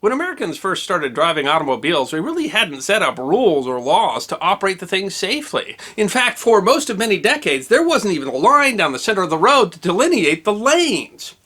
When Americans first started driving automobiles, we really hadn't set up rules or laws to operate the thing safely. In fact, for most of many decades, there wasn't even a line down the center of the road to delineate the lanes.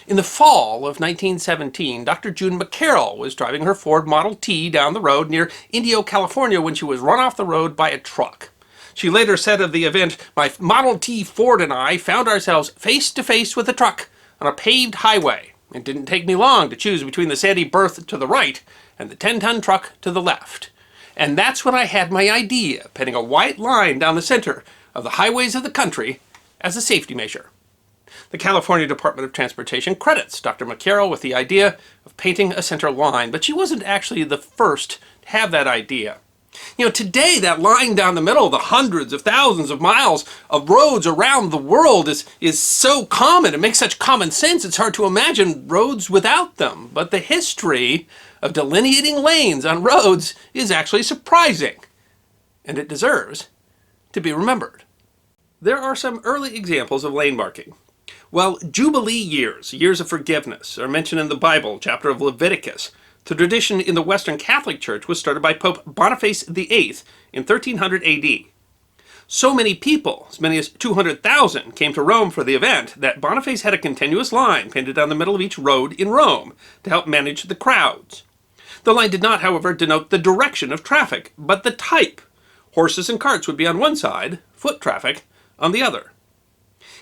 In the fall of 1917, Dr. June McCarroll was driving her Ford Model T down the road near Indio, California when she was run off the road by a truck. She later said of the event, "My Model T Ford and I found ourselves face to face with a truck on a paved highway. It didn't take me long to choose between the sandy berth to the right and the 10-ton truck to the left. And that's when I had my idea, painting a white line down the center of the highways of the country as a safety measure." The California Department of Transportation credits Dr. McCarroll with the idea of painting a center line, but she wasn't actually the first to have that idea. Today that line down the middle of the hundreds of thousands of miles of roads around the world is so common. It makes such common sense, it's hard to imagine roads without them. But the history of delineating lanes on roads is actually surprising, and it deserves to be remembered. There are some early examples of lane marking. Well, Jubilee years, years of forgiveness, are mentioned in the Bible, chapter of Leviticus. The tradition in the Western Catholic Church was started by Pope Boniface VIII in 1300 AD. So many people, as many as 200,000, came to Rome for the event that Boniface had a continuous line painted down the middle of each road in Rome to help manage the crowds. The line did not, however, denote the direction of traffic, but the type. Horses and carts would be on one side, foot traffic on the other.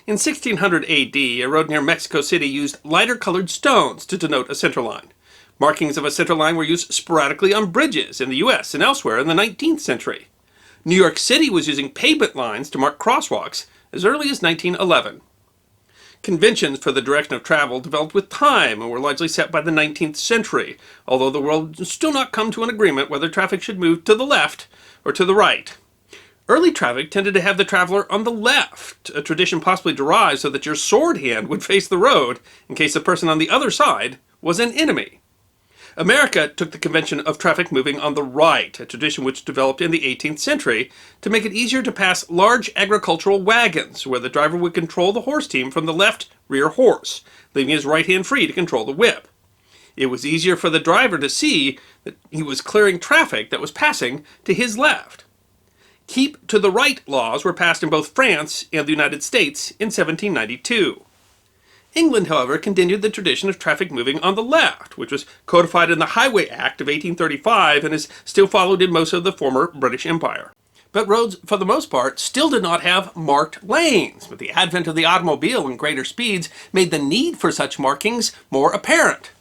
In 1600 AD, a road near Mexico City used lighter-colored stones to denote a center line. Markings of a center line were used sporadically on bridges in the U.S. and elsewhere in the 19th century. New York City was using pavement lines to mark crosswalks as early as 1911. Conventions for the direction of travel developed with time and were largely set by the 19th century, although the world had still not come to an agreement whether traffic should move to the left or to the right. Early traffic tended to have the traveler on the left, a tradition possibly derived so that your sword hand would face the road in case the person on the other side was an enemy. America took the convention of traffic moving on the right, a tradition which developed in the 18th century to make it easier to pass large agricultural wagons, where the driver would control the horse team from the left rear horse, leaving his right hand free to control the whip. It was easier for the driver to see that he was clearing traffic that was passing to his left. Keep to the right laws were passed in both France and the United States in 1792. England, however, continued the tradition of traffic moving on the left, which was codified in the Highway Act of 1835 and is still followed in most of the former British Empire. But roads, for the most part, still did not have marked lanes, but the advent of the automobile and greater speeds made the need for such markings more apparent.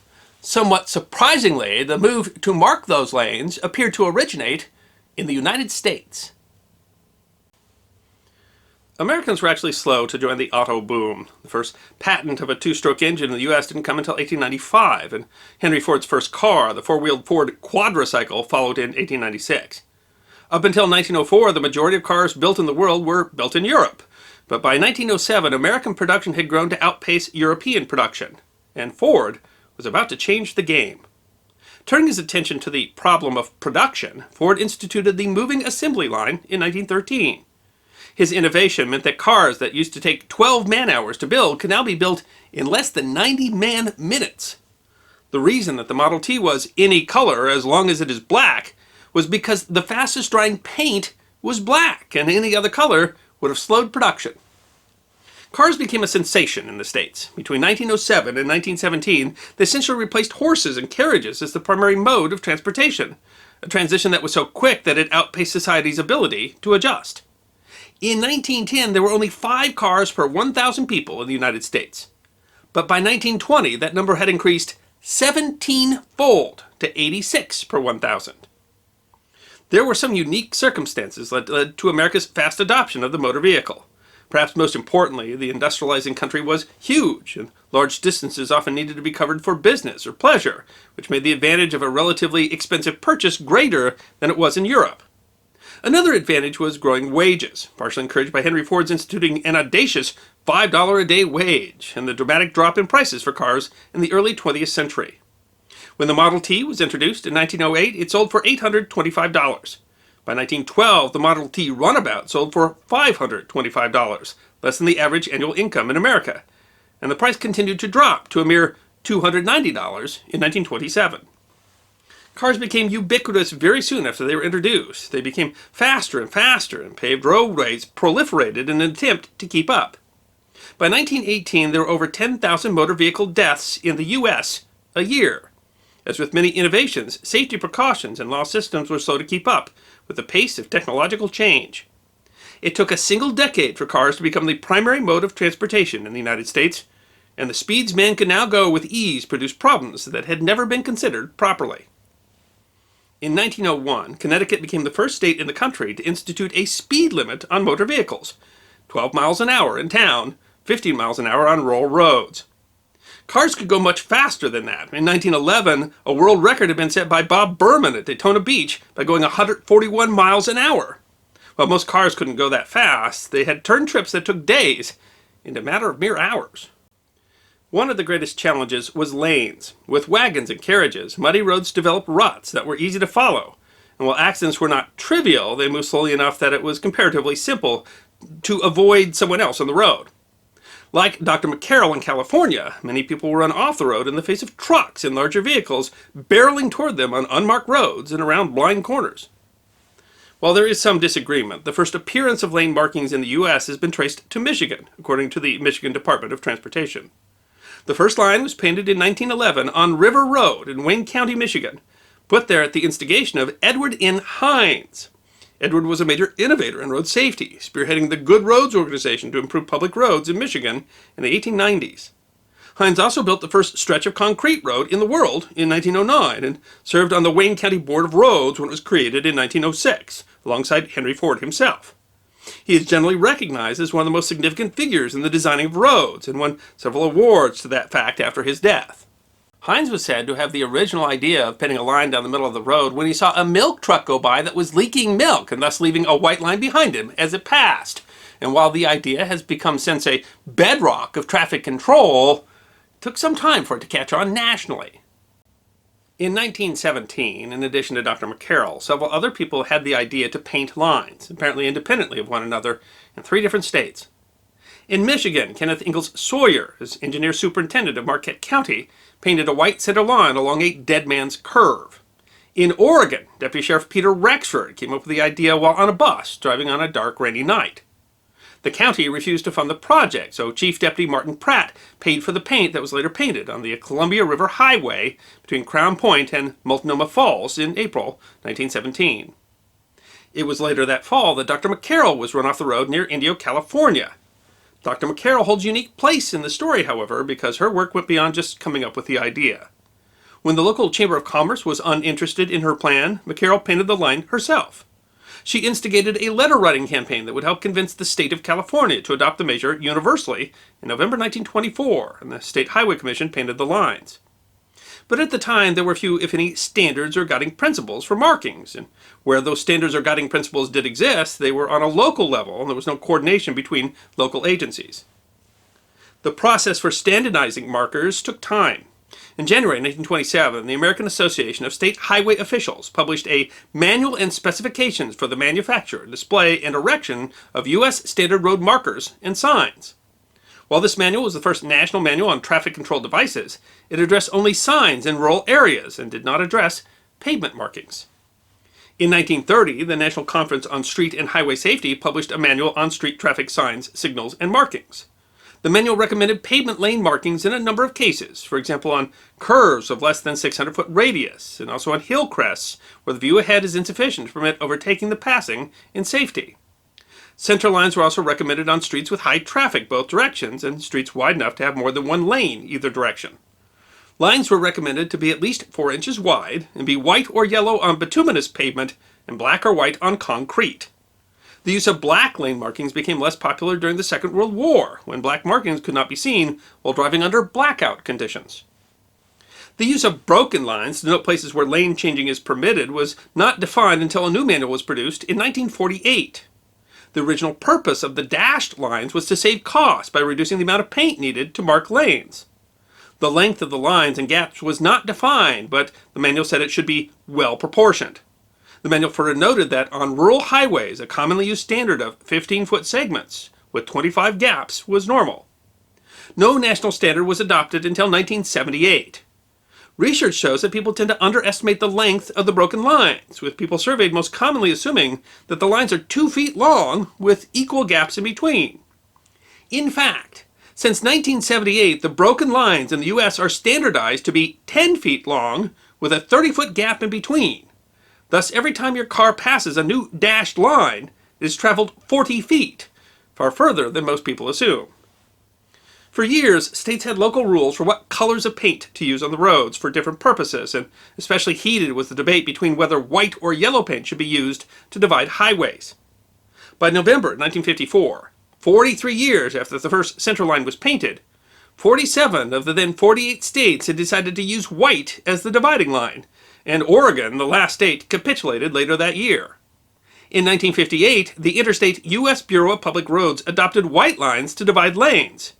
Somewhat surprisingly, the move to mark those lanes appeared to originate in the United States. Americans were actually slow to join the auto boom. The first patent of a two-stroke engine in the U.S. didn't come until 1895, and Henry Ford's first car, the four-wheeled Ford quadricycle, followed in 1896. Up until 1904, the majority of cars built in the world were built in Europe. But by 1907, American production had grown to outpace European production, and Ford was about to change the game. Turning his attention to the problem of production, Ford instituted the moving assembly line in 1913. His innovation meant that cars that used to take 12 man-hours to build could now be built in less than 90 man-minutes. The reason that the Model T was any color as long as it is black was because the fastest drying paint was black, and any other color would have slowed production. Cars became a sensation in the States. Between 1907 and 1917, they essentially replaced horses and carriages as the primary mode of transportation, a transition that was so quick that it outpaced society's ability to adjust. In 1910, there were only 5 cars per 1,000 people in the United States. But by 1920, that number had increased 17-fold to 86 per 1,000. There were some unique circumstances that led to America's fast adoption of the motor vehicle. Perhaps most importantly, the industrializing country was huge, and large distances often needed to be covered for business or pleasure, which made the advantage of a relatively expensive purchase greater than it was in Europe. Another advantage was growing wages, partially encouraged by Henry Ford's instituting an audacious $5 a day wage and the dramatic drop in prices for cars in the early 20th century. When the Model T was introduced in 1908, it sold for $825. By 1912, the Model T runabout sold for $525, less than the average annual income in America, and the price continued to drop to a mere $290 in 1927. Cars became ubiquitous very soon after they were introduced. They became faster and faster, and paved roadways proliferated in an attempt to keep up. By 1918, there were over 10,000 motor vehicle deaths in the U.S. a year. As with many innovations, safety precautions and law systems were slow to keep up with the pace of technological change. It took a single decade for cars to become the primary mode of transportation in the United States, and the speeds men could now go with ease produced problems that had never been considered properly. In 1901, Connecticut became the first state in the country to institute a speed limit on motor vehicles, 12 miles an hour in town, 15 miles an hour on rural roads. Cars could go much faster than that. In 1911, a world record had been set by Bob Berman at Daytona Beach by going 141 miles an hour. While most cars couldn't go that fast, they had turned trips that took days into a matter of mere hours. One of the greatest challenges was lanes. With wagons and carriages, muddy roads developed ruts that were easy to follow. And while accidents were not trivial, they moved slowly enough that it was comparatively simple to avoid someone else on the road. Like Dr. McCarroll in California, many people were run off the road in the face of trucks and larger vehicles barreling toward them on unmarked roads and around blind corners. While there is some disagreement, the first appearance of lane markings in the U.S. has been traced to Michigan, according to the Michigan Department of Transportation. The first line was painted in 1911 on River Road in Wayne County, Michigan, put there at the instigation of Edward N. Hines. Edward was a major innovator in road safety, spearheading the Good Roads organization to improve public roads in Michigan in the 1890s. Hines also built the first stretch of concrete road in the world in 1909 and served on the Wayne County Board of Roads when it was created in 1906, alongside Henry Ford himself. He is generally recognized as one of the most significant figures in the designing of roads and won several awards to that fact after his death. Hines was said to have the original idea of pinning a line down the middle of the road when he saw a milk truck go by that was leaking milk and thus leaving a white line behind him as it passed. And while the idea has become since a bedrock of traffic control, it took some time for it to catch on nationally. In 1917, in addition to Dr. McCarroll, several other people had the idea to paint lines, apparently independently of one another, in 3 different states. In Michigan, Kenneth Ingalls Sawyer, as engineer superintendent of Marquette County, painted a white center line along a dead man's curve. In Oregon, Deputy Sheriff Peter Rexford came up with the idea while on a bus, driving on a dark, rainy night. The county refused to fund the project, so Chief Deputy Martin Pratt paid for the paint that was later painted on the Columbia River Highway between Crown Point and Multnomah Falls in April 1917. It was later that fall that Dr. McCarroll was run off the road near Indio, California. Dr. McCarroll holds a unique place in the story, however, because her work went beyond just coming up with the idea. When the local Chamber of Commerce was uninterested in her plan, McCarroll painted the line herself. She instigated a letter-writing campaign that would help convince the state of California to adopt the measure universally in November 1924, and the State Highway Commission painted the lines. But at the time, there were few, if any, standards or guiding principles for markings, and where those standards or guiding principles did exist, they were on a local level, and there was no coordination between local agencies. The process for standardizing markers took time. In January 1927, the American Association of State Highway Officials published a Manual and Specifications for the Manufacture, Display, and Erection of U.S. Standard Road Markers and Signs. While this manual was the first national manual on traffic control devices, it addressed only signs in rural areas and did not address pavement markings. In 1930, the National Conference on Street and Highway Safety published a manual on street traffic signs, signals, and markings. The manual recommended pavement lane markings in a number of cases, for example on curves of less than 600-foot radius, and also on hill crests where the view ahead is insufficient to permit overtaking the passing in safety. Center lines were also recommended on streets with high traffic both directions and streets wide enough to have more than one lane either direction. Lines were recommended to be at least 4 inches wide and be white or yellow on bituminous pavement and black or white on concrete. The use of black lane markings became less popular during the Second World War, when black markings could not be seen while driving under blackout conditions. The use of broken lines to denote places where lane changing is permitted was not defined until a new manual was produced in 1948. The original purpose of the dashed lines was to save costs by reducing the amount of paint needed to mark lanes. The length of the lines and gaps was not defined, but the manual said it should be well proportioned. The manual further noted that on rural highways, a commonly used standard of 15-foot segments with 25 gaps was normal. No national standard was adopted until 1978. Research shows that people tend to underestimate the length of the broken lines, with people surveyed most commonly assuming that the lines are 2 feet long with equal gaps in between. In fact, since 1978, the broken lines in the US are standardized to be 10 feet long with a 30-foot gap in between. Thus, every time your car passes a new dashed line, it has traveled 40 feet, far further than most people assume. For years, states had local rules for what colors of paint to use on the roads for different purposes, and especially heated was the debate between whether white or yellow paint should be used to divide highways. By November 1954, 43 years after the first Centerline was painted, 47 of the then 48 states had decided to use white as the dividing line, and Oregon, the last state, capitulated later that year. In 1958, the Interstate U.S. Bureau of Public Roads adopted white lines to divide lanes.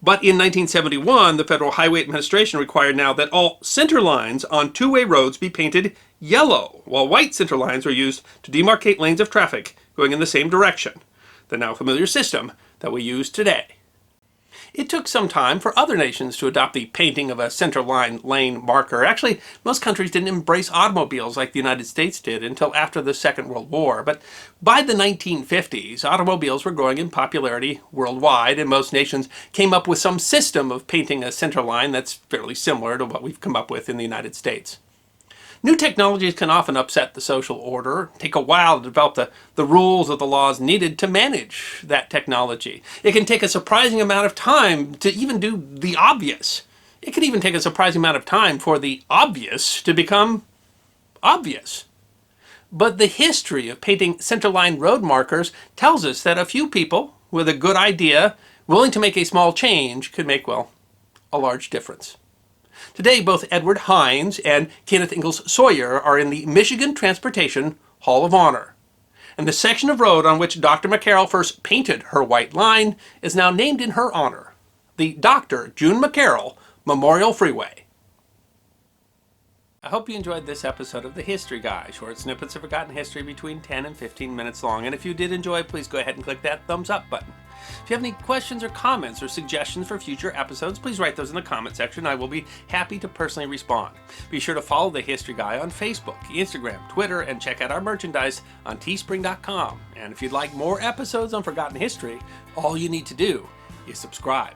But in 1971, the Federal Highway Administration required now that all center lines on two-way roads be painted yellow, while white center lines were used to demarcate lanes of traffic going in the same direction, the now familiar system that we use today. It took some time for other nations to adopt the painting of a centerline lane marker. Actually, most countries didn't embrace automobiles like the United States did until after the Second World War. But by the 1950s, automobiles were growing in popularity worldwide, and most nations came up with some system of painting a centerline that's fairly similar to what we've come up with in the United States. New technologies can often upset the social order, take a while to develop the rules or the laws needed to manage that technology. It can take a surprising amount of time to even do the obvious. It can even take a surprising amount of time for the obvious to become obvious. But the history of painting centerline road markers tells us that a few people with a good idea, willing to make a small change, could make, well, a large difference. Today, both Edward Hines and Kenneth Ingalls Sawyer are in the Michigan Transportation Hall of Honor. And the section of road on which Dr. McCarroll first painted her white line is now named in her honor, the Dr. June McCarroll Memorial Freeway. I hope you enjoyed this episode of The History Guy, short snippets of forgotten history between 10 and 15 minutes long. And if you did enjoy, please go ahead and click that thumbs up button. If you have any questions or comments or suggestions for future episodes, please write those in the comment section. I will be happy to personally respond. Be sure to follow The History Guy on Facebook, Instagram, Twitter, and check out our merchandise on teespring.com. And if you'd like more episodes on forgotten history, all you need to do is subscribe.